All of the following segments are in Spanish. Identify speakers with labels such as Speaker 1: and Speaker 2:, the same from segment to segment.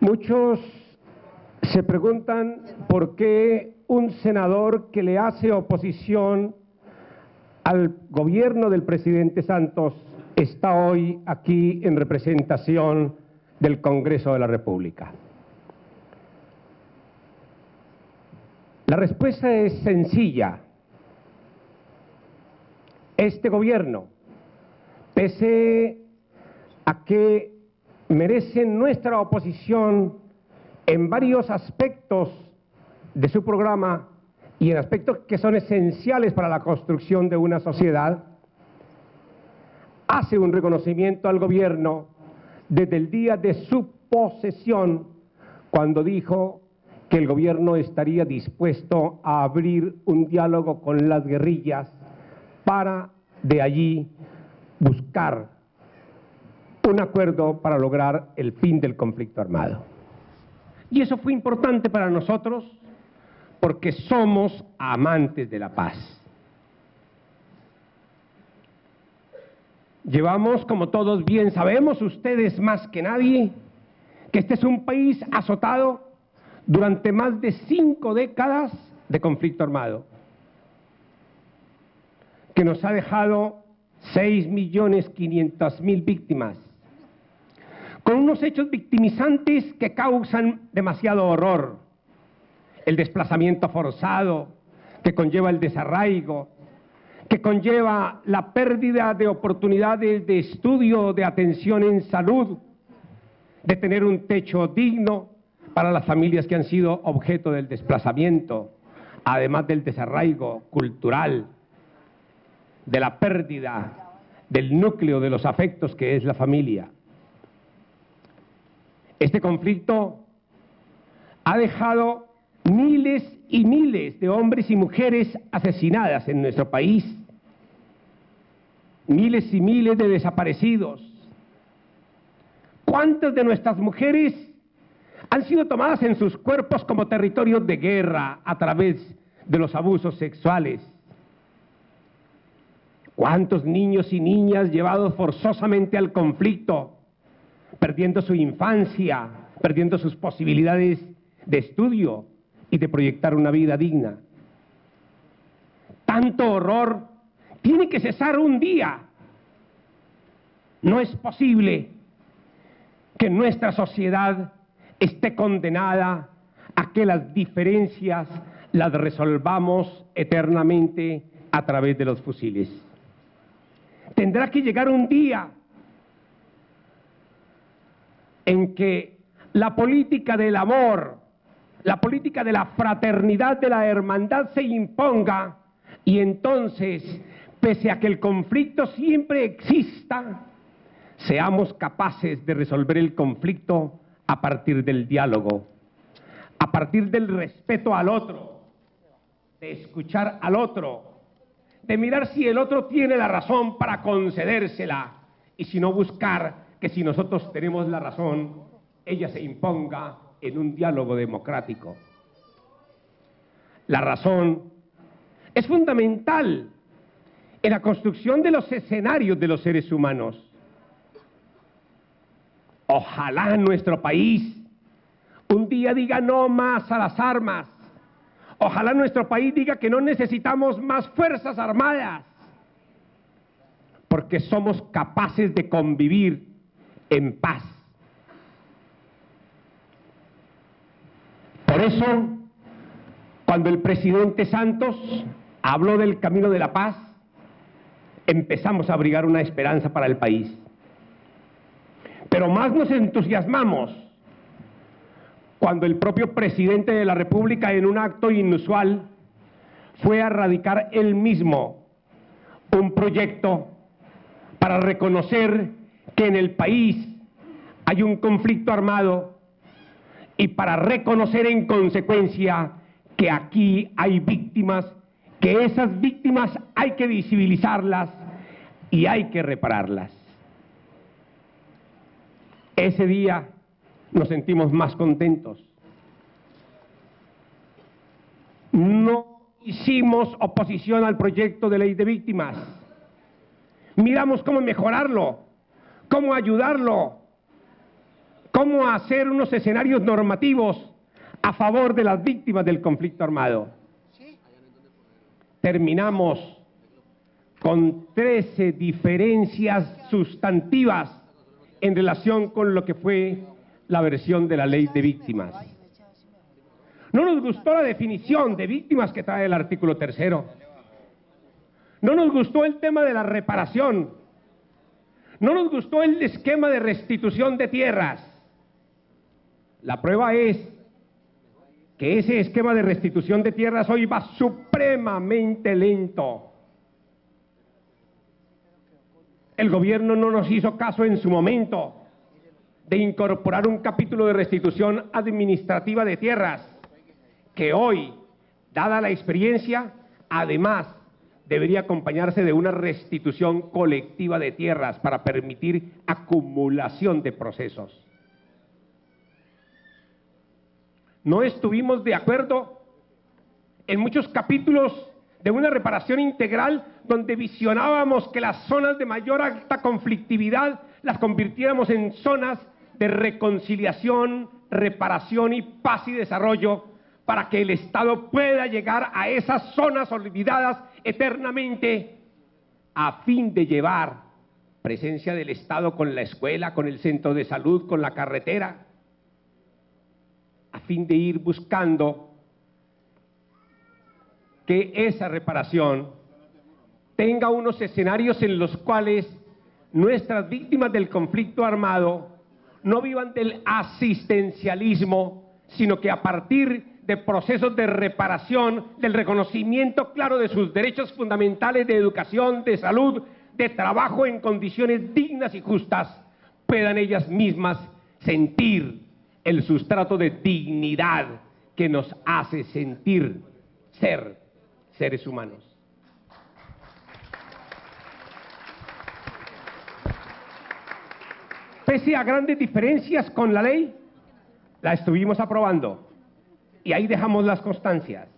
Speaker 1: Muchos se preguntan por qué un senador que le hace oposición al gobierno del presidente Santos está hoy aquí en representación del Congreso de la República. La respuesta es sencilla. Este gobierno, pese a que merece nuestra oposición en varios aspectos de su programa y en aspectos que son esenciales para la construcción de una sociedad, hace un reconocimiento al gobierno desde el día de su posesión, cuando dijo que el gobierno estaría dispuesto a abrir un diálogo con las guerrillas para de allí buscar un acuerdo para lograr el fin del conflicto armado. Y eso fue importante para nosotros porque somos amantes de la paz. Llevamos, como todos bien sabemos, ustedes más que nadie, que este es un país azotado durante más de 5 décadas de conflicto armado, que nos ha dejado 6.500.000 víctimas, con unos hechos victimizantes que causan demasiado horror: el desplazamiento forzado, que conlleva el desarraigo, que conlleva la pérdida de oportunidades de estudio, de atención en salud, de tener un techo digno para las familias que han sido objeto del desplazamiento, además del desarraigo cultural, de la pérdida del núcleo de los afectos que es la familia. Este conflicto ha dejado miles y miles de hombres y mujeres asesinadas en nuestro país, miles y miles de desaparecidos. ¿Cuántas de nuestras mujeres han sido tomadas en sus cuerpos como territorios de guerra a través de los abusos sexuales? ¿Cuántos niños y niñas llevados forzosamente al conflicto, perdiendo su infancia, perdiendo sus posibilidades de estudio y de proyectar una vida digna? Tanto horror tiene que cesar un día. No es posible que nuestra sociedad esté condenada a que las diferencias las resolvamos eternamente a través de los fusiles. Tendrá que llegar un día en que la política del amor, la política de la fraternidad, de la hermandad se imponga, y entonces, pese a que el conflicto siempre exista, seamos capaces de resolver el conflicto a partir del diálogo, a partir del respeto al otro, de escuchar al otro, de mirar si el otro tiene la razón para concedérsela, y si no, buscar que si nosotros tenemos la razón, ella se imponga en un diálogo democrático. La razón es fundamental en la construcción de los escenarios de los seres humanos. Ojalá nuestro país un día diga no más a las armas. Ojalá nuestro país diga que no necesitamos más fuerzas armadas, porque somos capaces de convivir en paz. Por eso, cuando el presidente Santos habló del camino de la paz, empezamos a abrigar una esperanza para el país. Pero más nos entusiasmamos cuando el propio presidente de la República, en un acto inusual, fue a radicar él mismo un proyecto para reconocer que en el país hay un conflicto armado y para reconocer en consecuencia que aquí hay víctimas, que esas víctimas hay que visibilizarlas y hay que repararlas. Ese día nos sentimos más contentos. No hicimos oposición al proyecto de ley de víctimas. Miramos cómo mejorarlo, cómo ayudarlo, cómo hacer unos escenarios normativos a favor de las víctimas del conflicto armado. Terminamos con 13 diferencias sustantivas en relación con lo que fue la versión de la ley de víctimas. No nos gustó la definición de víctimas que trae el artículo 3º. No nos gustó el tema de la reparación. No nos gustó el esquema de restitución de tierras. La prueba es que ese esquema de restitución de tierras hoy va supremamente lento. El gobierno no nos hizo caso en su momento de incorporar un capítulo de restitución administrativa de tierras, que hoy, dada la experiencia, además debería acompañarse de una restitución colectiva de tierras para permitir acumulación de procesos. No estuvimos de acuerdo en muchos capítulos de una reparación integral donde visionábamos que las zonas de mayor alta conflictividad las convirtiéramos en zonas de reconciliación, reparación y paz y desarrollo para que el Estado pueda llegar a esas zonas olvidadas eternamente a fin de llevar presencia del Estado con la escuela, con el centro de salud, con la carretera, a fin de ir buscando que esa reparación tenga unos escenarios en los cuales nuestras víctimas del conflicto armado no vivan del asistencialismo, sino que a partir de procesos de reparación, del reconocimiento claro de sus derechos fundamentales de educación, de salud, de trabajo en condiciones dignas y justas, puedan ellas mismas sentir el sustrato de dignidad que nos hace sentir ser seres humanos. Pese a grandes diferencias con la ley, la estuvimos aprobando y ahí dejamos las constancias.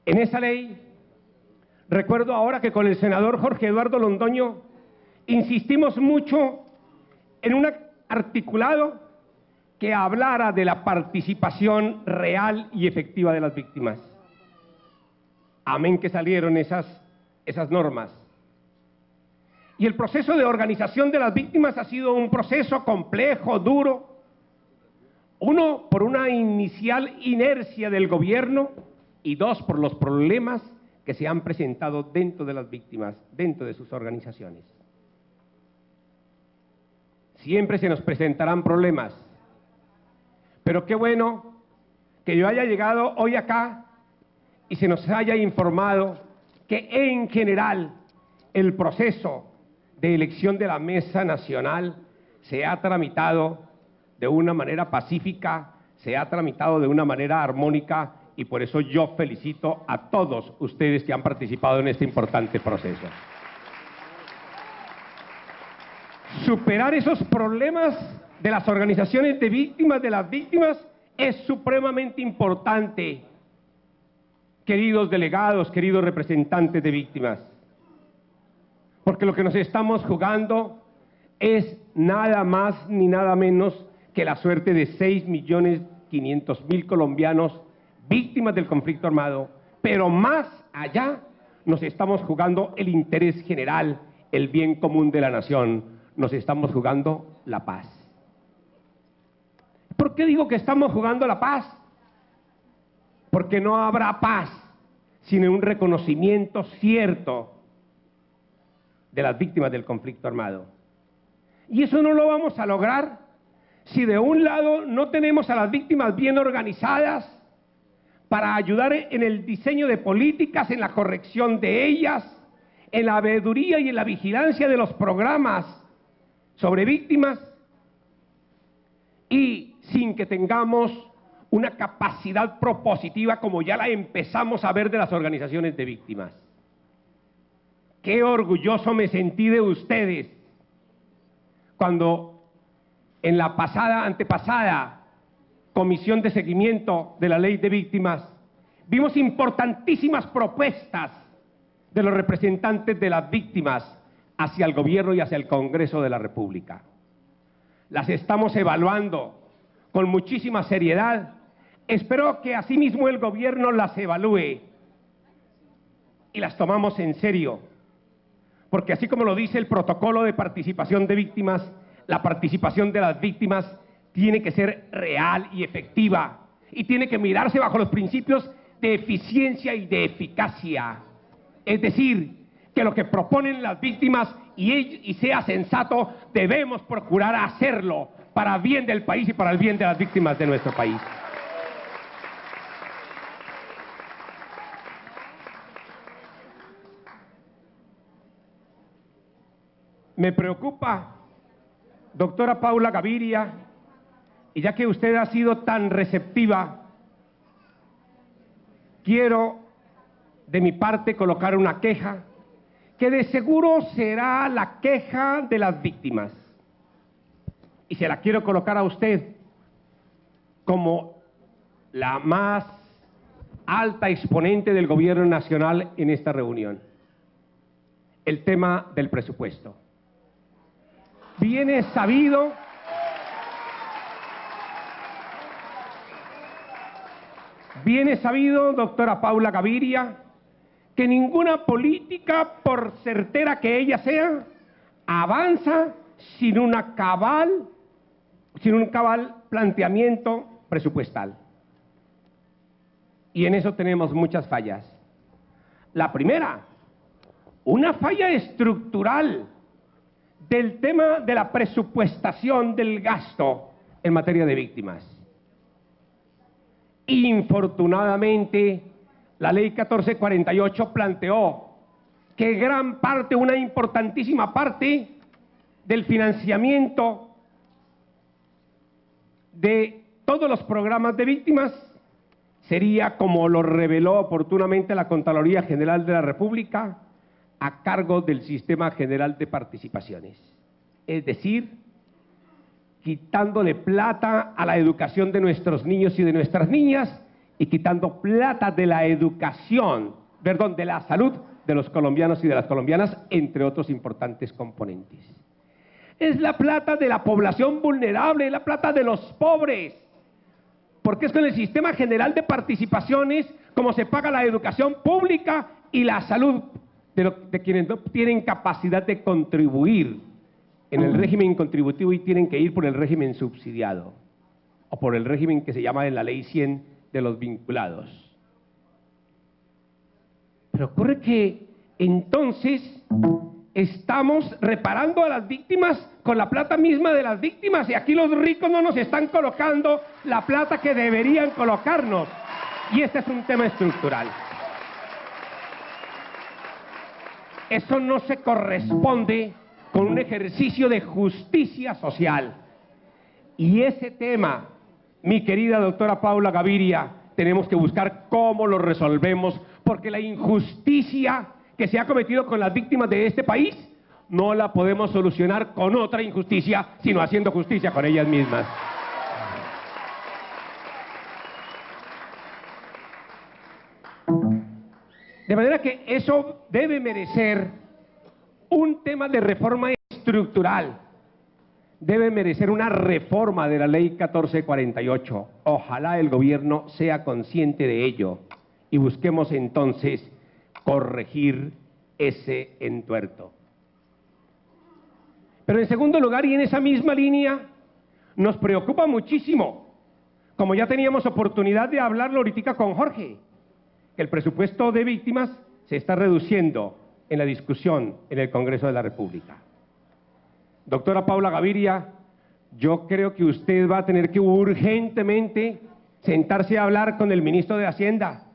Speaker 1: En esa ley, recuerdo ahora que con el senador Jorge Eduardo Londoño insistimos mucho en un articulado que hablara de la participación real y efectiva de las víctimas. Amén que salieron esas normas. Y el proceso de organización de las víctimas ha sido un proceso complejo, duro. Uno, por una inicial inercia del gobierno, y dos, por los problemas que se han presentado dentro de las víctimas, dentro de sus organizaciones. Siempre se nos presentarán problemas, pero qué bueno que yo haya llegado hoy acá y se nos haya informado que en general el proceso de elección de la Mesa Nacional se ha tramitado de una manera pacífica, se ha tramitado de una manera armónica y por eso yo felicito a todos ustedes que han participado en este importante proceso. Superar esos problemas de las organizaciones de víctimas, de las víctimas, es supremamente importante, queridos delegados, queridos representantes de víctimas, porque lo que nos estamos jugando es nada más ni nada menos que la suerte de 6.500.000 colombianos víctimas del conflicto armado, pero más allá nos estamos jugando el interés general, el bien común de la nación, nos estamos jugando la paz. ¿Por qué digo que estamos jugando la paz? Porque no habrá paz sin un reconocimiento cierto de las víctimas del conflicto armado. Y eso no lo vamos a lograr si de un lado no tenemos a las víctimas bien organizadas para ayudar en el diseño de políticas, en la corrección de ellas, en la veeduría y en la vigilancia de los programas sobre víctimas, y sin que tengamos una capacidad propositiva como ya la empezamos a ver de las organizaciones de víctimas. Qué orgulloso me sentí de ustedes cuando en la antepasada comisión de seguimiento de la ley de víctimas vimos importantísimas propuestas de los representantes de las víctimas hacia el gobierno y hacia el Congreso de la República. las estamos evaluando con muchísima seriedad. Espero que asimismo el gobierno las evalúe y las tomamos en serio, porque así como lo dice el protocolo de participación de víctimas, la participación de las víctimas tiene que ser real y efectiva y tiene que mirarse bajo los principios de eficiencia y de eficacia. Es decir, que lo que proponen las víctimas y sea sensato, debemos procurar hacerlo para bien del país y para el bien de las víctimas de nuestro país. Me preocupa, doctora Paula Gaviria, y ya que usted ha sido tan receptiva, quiero de mi parte colocar una queja, que de seguro será la queja de las víctimas. Y se la quiero colocar a usted como la más alta exponente del gobierno nacional en esta reunión. El tema del presupuesto. Viene sabido doctora Paula Gaviria, que ninguna política, por certera que ella sea, avanza sin un cabal planteamiento presupuestal. Y en eso tenemos muchas fallas. La primera, una falla estructural del tema de la presupuestación del gasto en materia de víctimas. Infortunadamente, la ley 1448 planteó que gran parte, una importantísima parte del financiamiento de todos los programas de víctimas sería, como lo reveló oportunamente la Contraloría General de la República, a cargo del Sistema General de Participaciones. Es decir, quitándole plata a la educación de nuestros niños y de nuestras niñas y quitando plata de la educación, perdón, de la salud de los colombianos y de las colombianas, entre otros importantes componentes. Es la plata de la población vulnerable, es la plata de los pobres, porque es con el Sistema General de Participaciones como se paga la educación pública y la salud de quienes no tienen capacidad de contribuir en el régimen contributivo y tienen que ir por el régimen subsidiado o por el régimen que se llama en la Ley 100 de los vinculados. Pero ocurre que entonces estamos reparando a las víctimas con la plata misma de las víctimas y aquí los ricos no nos están colocando la plata que deberían colocarnos. Y este es un tema estructural. Eso no se corresponde con un ejercicio de justicia social. Y ese tema, mi querida doctora Paula Gaviria, tenemos que buscar cómo lo resolvemos, porque la injusticia que se ha cometido con las víctimas de este país no la podemos solucionar con otra injusticia, sino haciendo justicia con ellas mismas. De manera que eso debe merecer un tema de reforma estructural, debe merecer una reforma de la ley 1448. Ojalá el gobierno sea consciente de ello y busquemos entonces corregir ese entuerto. Pero en segundo lugar, y en esa misma línea, nos preocupa muchísimo, como ya teníamos oportunidad de hablarlo ahorita con Jorge, que el presupuesto de víctimas se está reduciendo en la discusión en el Congreso de la República. Doctora Paula Gaviria, yo creo que usted va a tener que urgentemente sentarse a hablar con el ministro de Hacienda.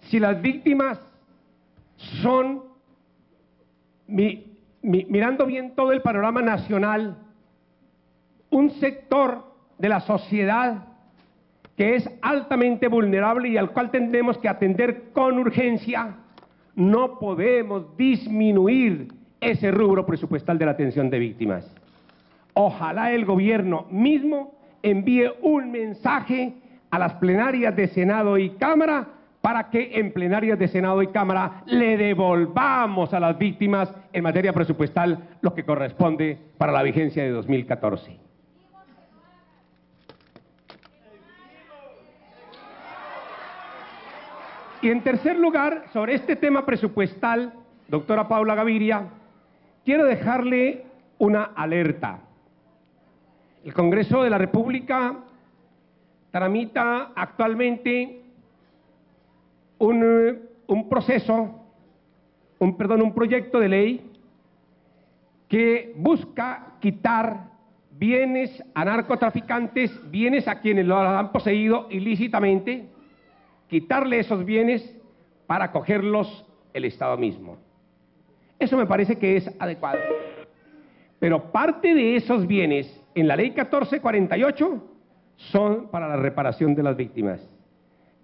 Speaker 1: Si las víctimas son, mirando bien todo el panorama nacional, un sector de la sociedad que es altamente vulnerable y al cual tendremos que atender con urgencia, no podemos disminuir ese rubro presupuestal de la atención de víctimas. Ojalá el gobierno mismo envíe un mensaje a las plenarias de Senado y Cámara para que en plenarias de Senado y Cámara le devolvamos a las víctimas en materia presupuestal lo que corresponde para la vigencia de 2014. Y en tercer lugar, sobre este tema presupuestal, doctora Paula Gaviria, quiero dejarle una alerta. El Congreso de la República tramita actualmente un proyecto de ley que busca quitar bienes a narcotraficantes, bienes a quienes los han poseído ilícitamente, quitarle esos bienes para cogerlos el Estado mismo. Eso me parece que es adecuado. Pero parte de esos bienes en la ley 1448 son para la reparación de las víctimas.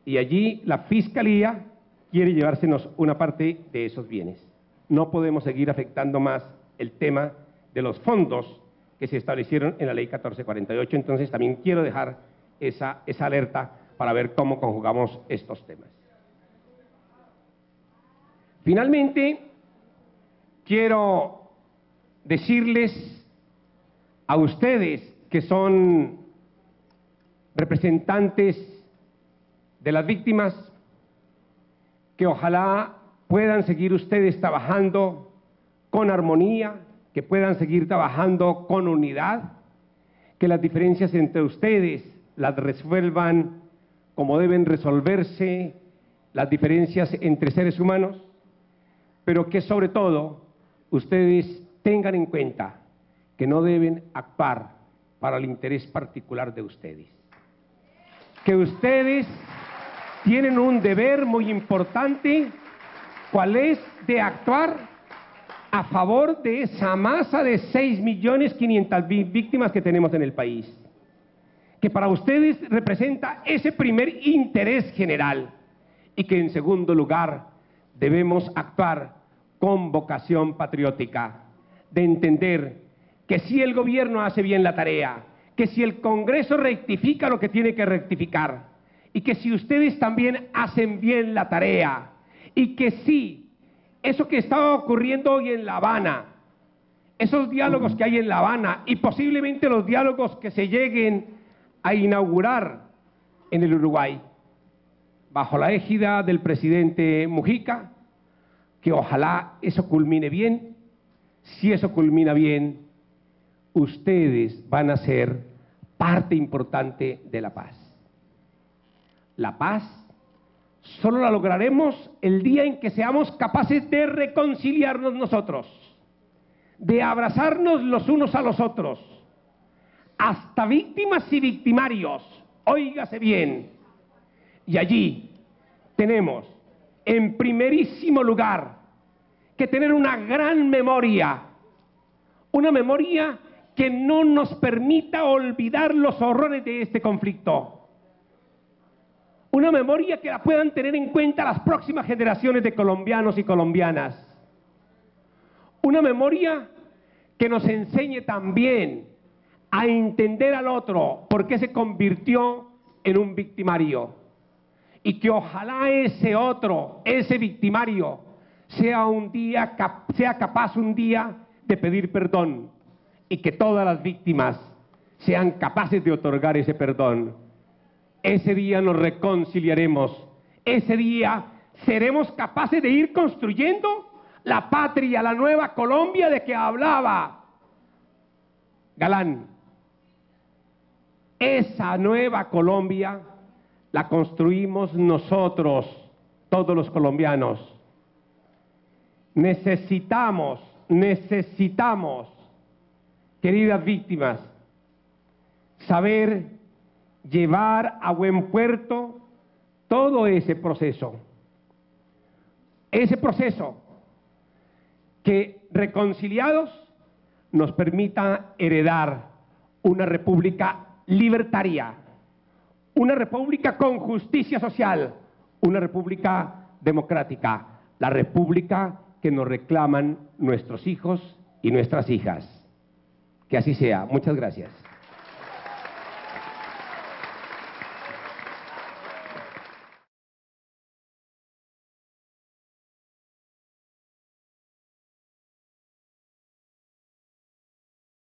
Speaker 1: Y allí la Fiscalía quiere llevársenos una parte de esos bienes. No podemos seguir afectando más el tema de los fondos que se establecieron en la ley 1448. Entonces también quiero dejar esa alerta para ver cómo conjugamos estos temas. Finalmente, quiero decirles a ustedes que son representantes de las víctimas que ojalá puedan seguir ustedes trabajando con armonía, que puedan seguir trabajando con unidad, que las diferencias entre ustedes las resuelvan como deben resolverse las diferencias entre seres humanos, pero que sobre todo ustedes tengan en cuenta que no deben actuar para el interés particular de ustedes. Que ustedes tienen un deber muy importante, ¿cuál es? De actuar a favor de esa masa de 6.500.000 víctimas que tenemos en el país, que para ustedes representa ese primer interés general, y que en segundo lugar debemos actuar con vocación patriótica, de entender que si el gobierno hace bien la tarea, que si el Congreso rectifica lo que tiene que rectificar, y que si ustedes también hacen bien la tarea, y que si eso que está ocurriendo hoy en La Habana, esos diálogos que hay en La Habana, y posiblemente los diálogos que se lleguen a inaugurar en el Uruguay, bajo la égida del presidente Mujica, que ojalá eso culmine bien. Si eso culmina bien, ustedes van a ser parte importante de la paz. La paz solo la lograremos el día en que seamos capaces de reconciliarnos nosotros, de abrazarnos los unos a los otros, hasta víctimas y victimarios, óigase bien. Y allí tenemos, en primerísimo lugar, que tener una gran memoria, una memoria que no nos permita olvidar los horrores de este conflicto, una memoria que la puedan tener en cuenta las próximas generaciones de colombianos y colombianas, una memoria que nos enseñe también a entender al otro por qué se convirtió en un victimario, y que ojalá ese otro, ese victimario, sea capaz un día de pedir perdón, y que todas las víctimas sean capaces de otorgar ese perdón. Ese día nos reconciliaremos, ese día seremos capaces de ir construyendo la patria, la nueva Colombia de que hablaba Galán. Esa nueva Colombia la construimos nosotros, todos los colombianos. Necesitamos, queridas víctimas, saber llevar a buen puerto todo ese proceso que reconciliados nos permita heredar una república libertaria, una república con justicia social, una república democrática, la república que nos reclaman nuestros hijos y nuestras hijas. Que así sea. Muchas gracias.